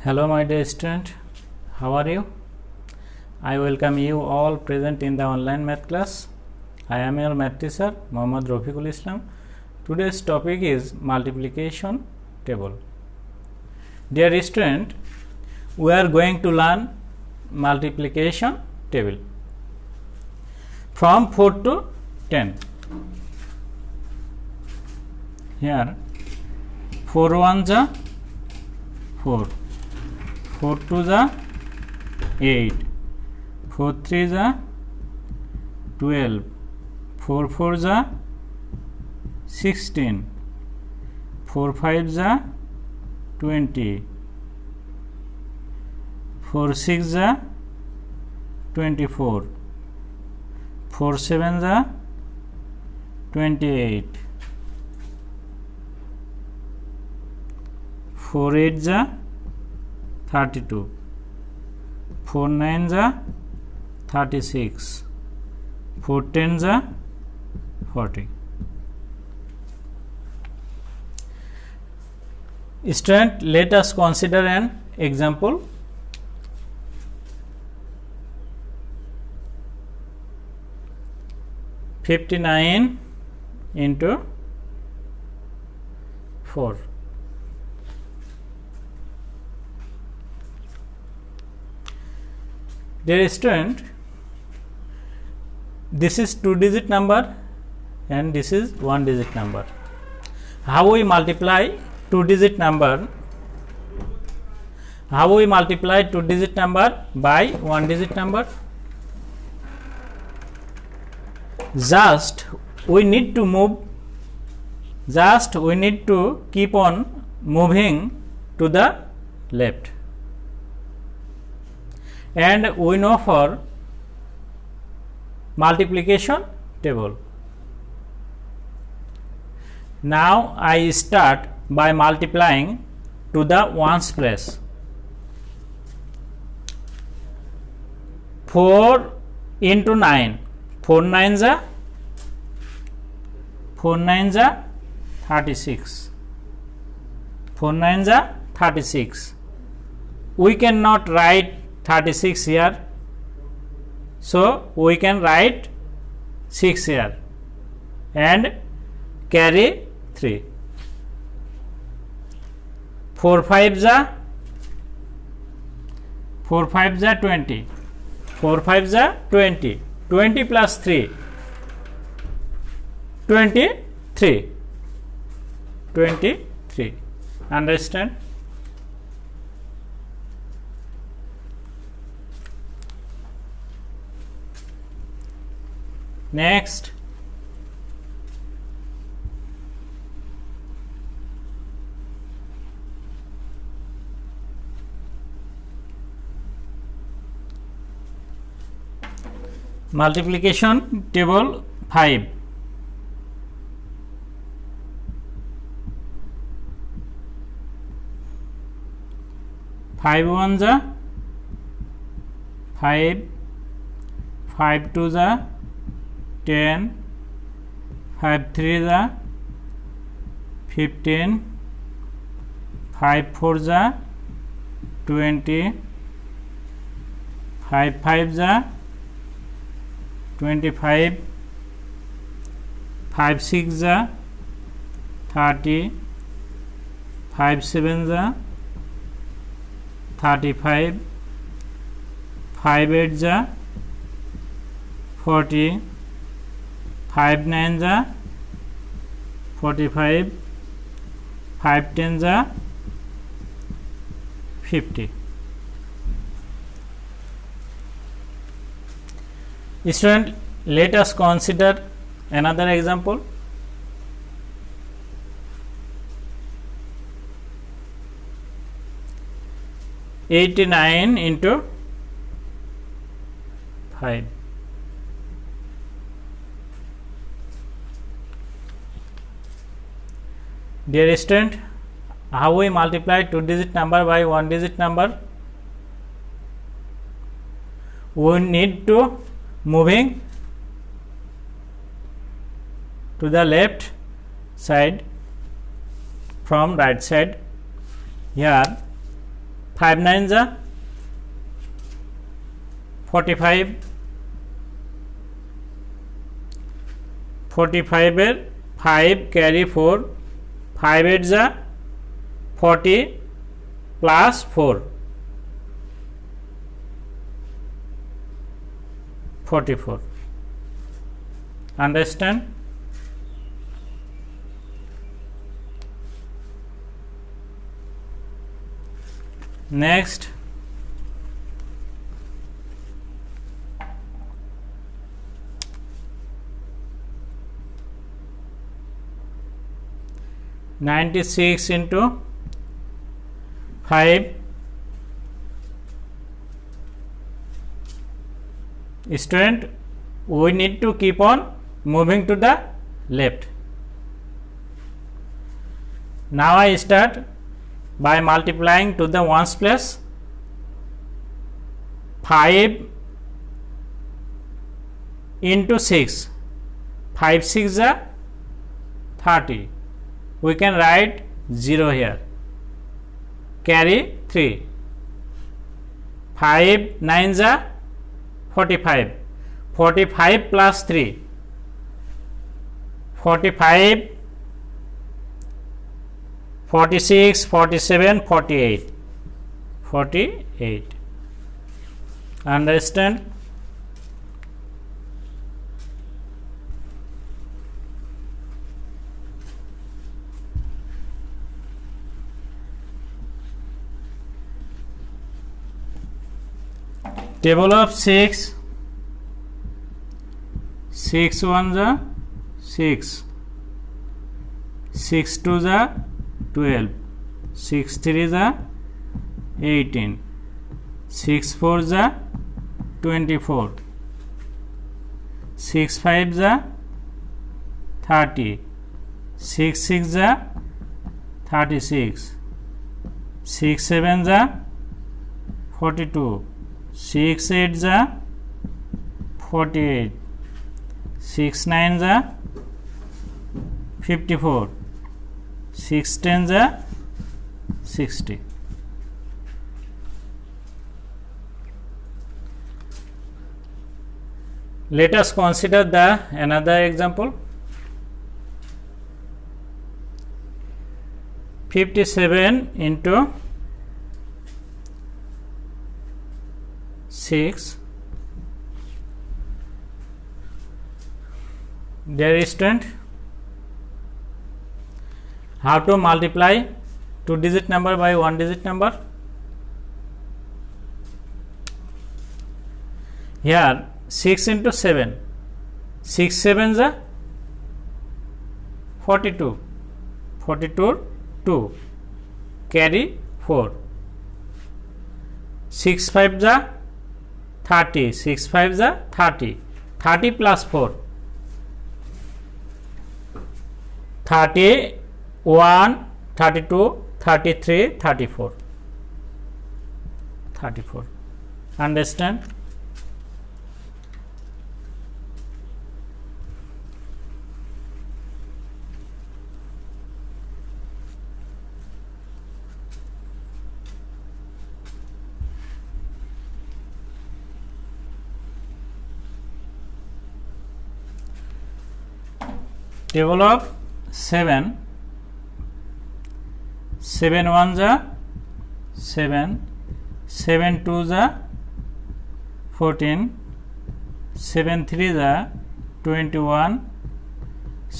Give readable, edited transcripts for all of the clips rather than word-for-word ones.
Hello my dear student, how are you? I welcome you all present in the online math class. I am your math teacher Mohammad Rafiqul Islam. Today's topic is multiplication table. Dear student, we are going to learn multiplication table from 4 to 10. Here 4 1 ja 4, 4 2 ja 8, 4 3 ja 12, 4 4 ja 16, 4 5 ja 20, 4 6 ja 24, 4 7 ja 28, 4 8 ja 32, 4 9 ja 36, 4 10 ja 40. Student, let us consider an example. (59) into 4. Dear student, this is 2-digit number and this is 1-digit number. How we multiply 2-digit number? How we multiply 2-digit number by 1-digit number? Just we need to keep on moving to the left, and we know for multiplication table. Now I start by multiplying to the ones place. 4 into 9, 4 9s are 36, 4 9s are 36. We cannot write 36 here, so we can write 6 here and carry 3. 4 5s are 20, 4 5s are 20, 20 plus 3 23. Understand? Next, multiplication table 5. 5 1s are 5, 5 2s are 10, 5 3s are 15, 5 4s are 20, 5 5s are 25, 5 6s are 30, 5 7s are 35, 5 8s are 40, 5 9s are 45, 5 10s are 50. Student, let us consider another example. (89) into 5. Dear student, how we multiply 2-digit number by 1-digit number? We need to moving to the left side from right side. Here 5 9 जा 45 45 এর 5 carry 4 5 8 जा 40 plus 4 44 understand next (96) into 5 student we need to keep on moving to the left. Now I start by multiplying to the ones place. 5 into 6 5 6 are 30. We can write 0 here. Carry 3 5 9 are 45 45 plus 3 45 46 47 48 48 understand table of 6 6 1 जा 6 6 2 जा 12 6 3 जा 18 6 4 जा 24 6 5 जा 30 6 6 जा 36 6 7 जा 42 6 8 जा 48 6 9 जा 54 6 10 जा 60 let us consider the another example 57 into 6 dear student how to multiply 2 digit number by 1 digit number here 6 into 7 6 7 is 42 42 2 carry 4 6 5 is 30 6 5 is 30 30 plus 4 31 32 33 34 34 understand table of 7 7 1 जा 7 7 2 जा 14 7 3 जा 21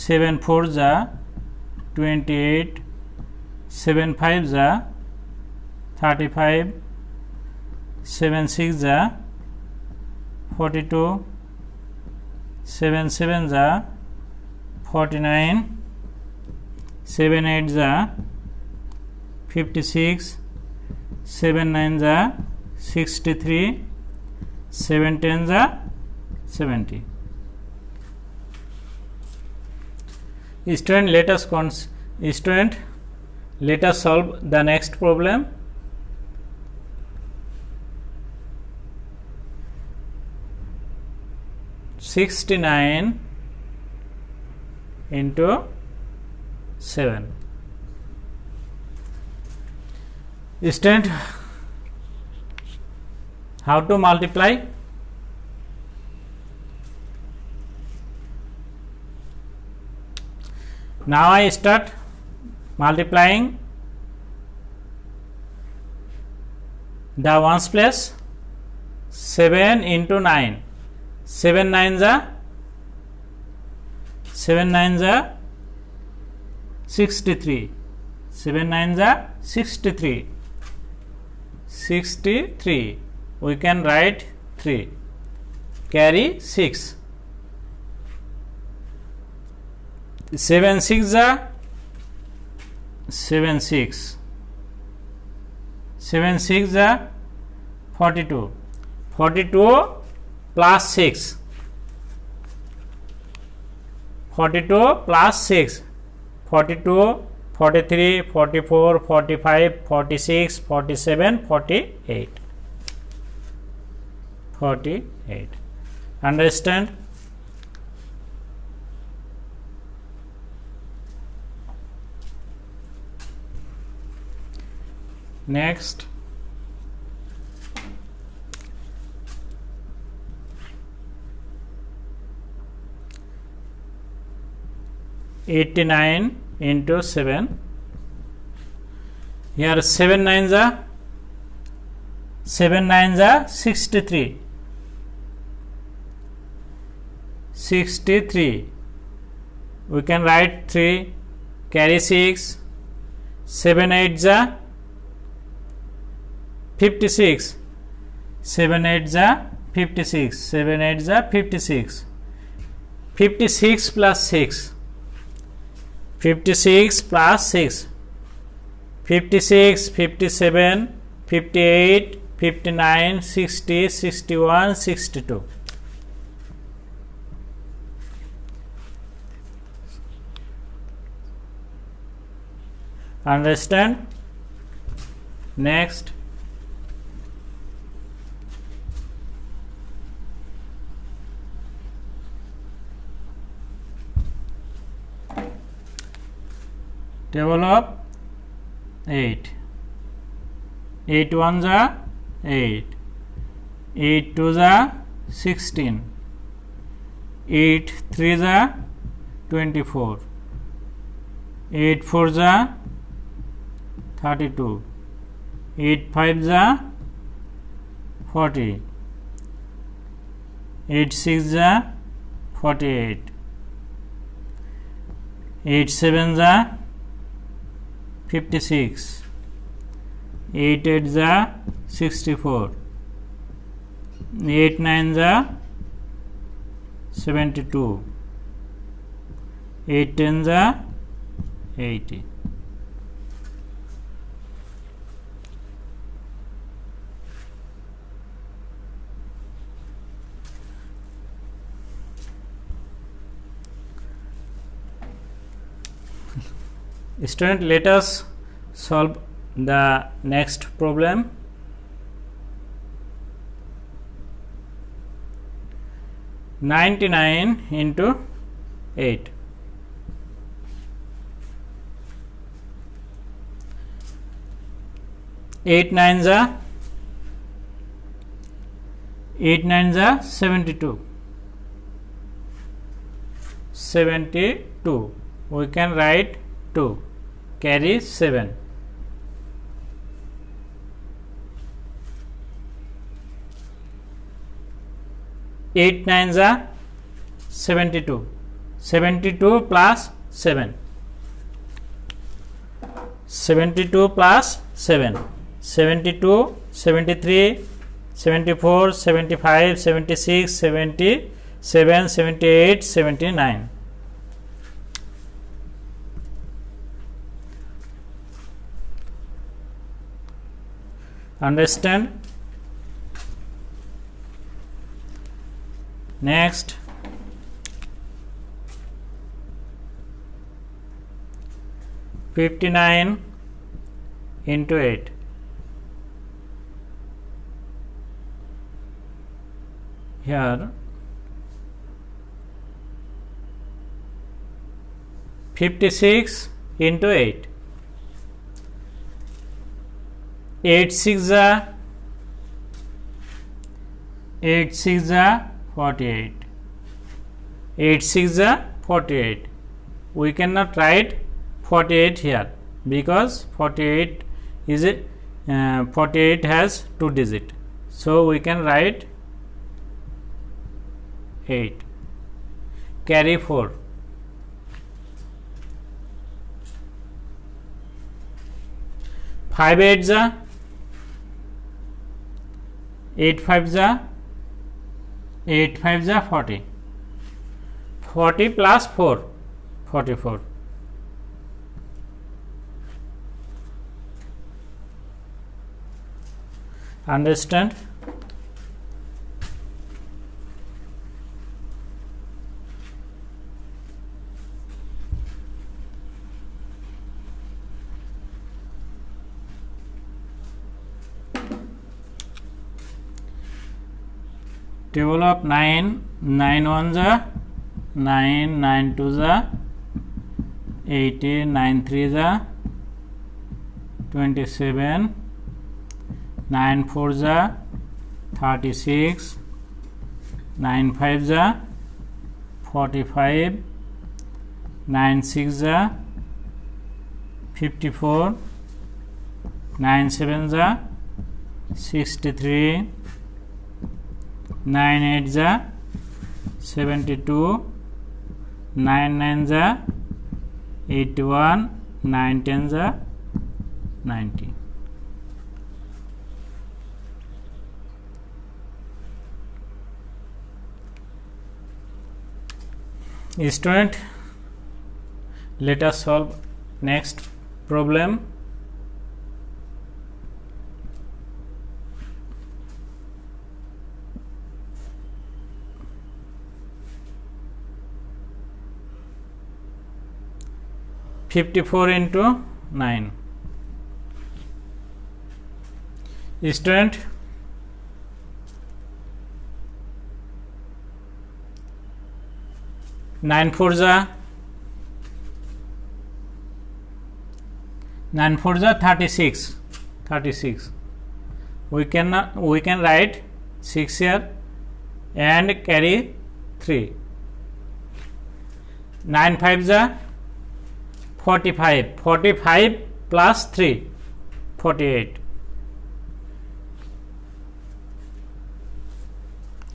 7 4 जा 28 7 5 जा 35 7 6 जा 42 7 7 जा 49 7 8 जा 56 7 9 जा 63 7 10 जा 70 student let us solve the next problem (69) into 7 student How to multiply? Now I start multiplying the ones place. 7 into 9, 7 9s are 63, 7 9s are 63, we can write 3, carry 6, 7 6 are 7 6, 7 6 are 42, 42 plus 6, 42 plus 6, 42, 43, 44, 45, 46, 47, 48. 48. Understand? Next, (89) into 7. Here 7 9s are 63. 63. We can write 3, carry 6. 7 8s are 56. 7 8s are 56. 7 8s are 56. 56 plus 6. 56 plus 6. 56, 57, 58, 59, 60, 61, 62. Understand? Next, table of 8. 8 1s are 8, 8 2s are 16, 8 3s are 24, 8 4s are 32, 8 5s are 40, 8 6s are 48, 8 7s are 56, 8 8s are 64, 8 9s are 72, 8 10s are 80. Student, let us solve the next problem. (99) into 8. Eight nines are 72. 72. We can write 2. Carry 7. 8 9s are 72. 72 plus 7. 72 plus 7. 72, 73, 74, 75, 76, 77, 78, 79. Understand? Next, (59) into 8. Here 56 into 8. 8 6 are 8 6 48. 8 6 48. We cannot write 48 here because 48 is 48 has 2 digit. So we can write 8. Carry 4. 5 8 8 5 8 5 40. 40 plus 4 44. Understand? Table of 9, 9 1 9, 9 2 18, 9 3 27, 9 4 36, 9 5 45, 9 6 54, 9 7 63, 9 8 72, 9 9 81, 9 10 90. Student, let us solve next problem. (54) into 9. Student, nine four 36. 36. We can write 6 here and carry 3. 9 5 45. 45 plus 3 48.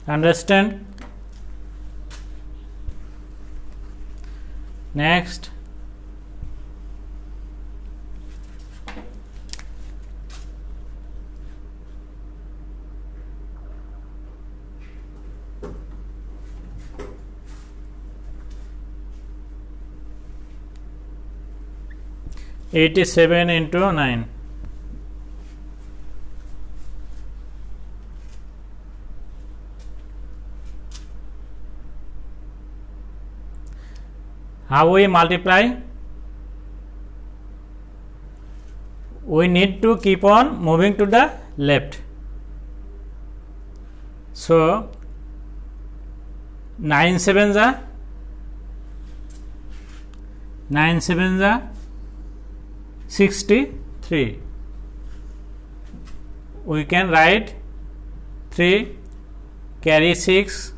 Understand? Next, (87) into 9. How we multiply? We need to keep on moving to the left. So 9 7 63. We can write 3, carry 6,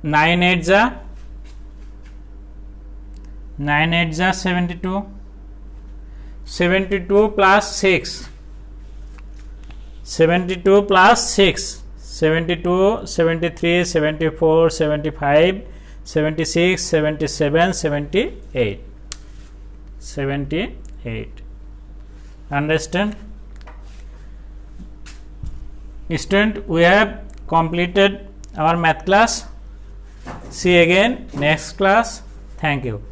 9 8 72. 72 plus 6. 72 plus 6. 72, 73, 74, 75, 76, 77, 78. 78. Understand? Student, we have completed our math class. See you again next class. Thank you.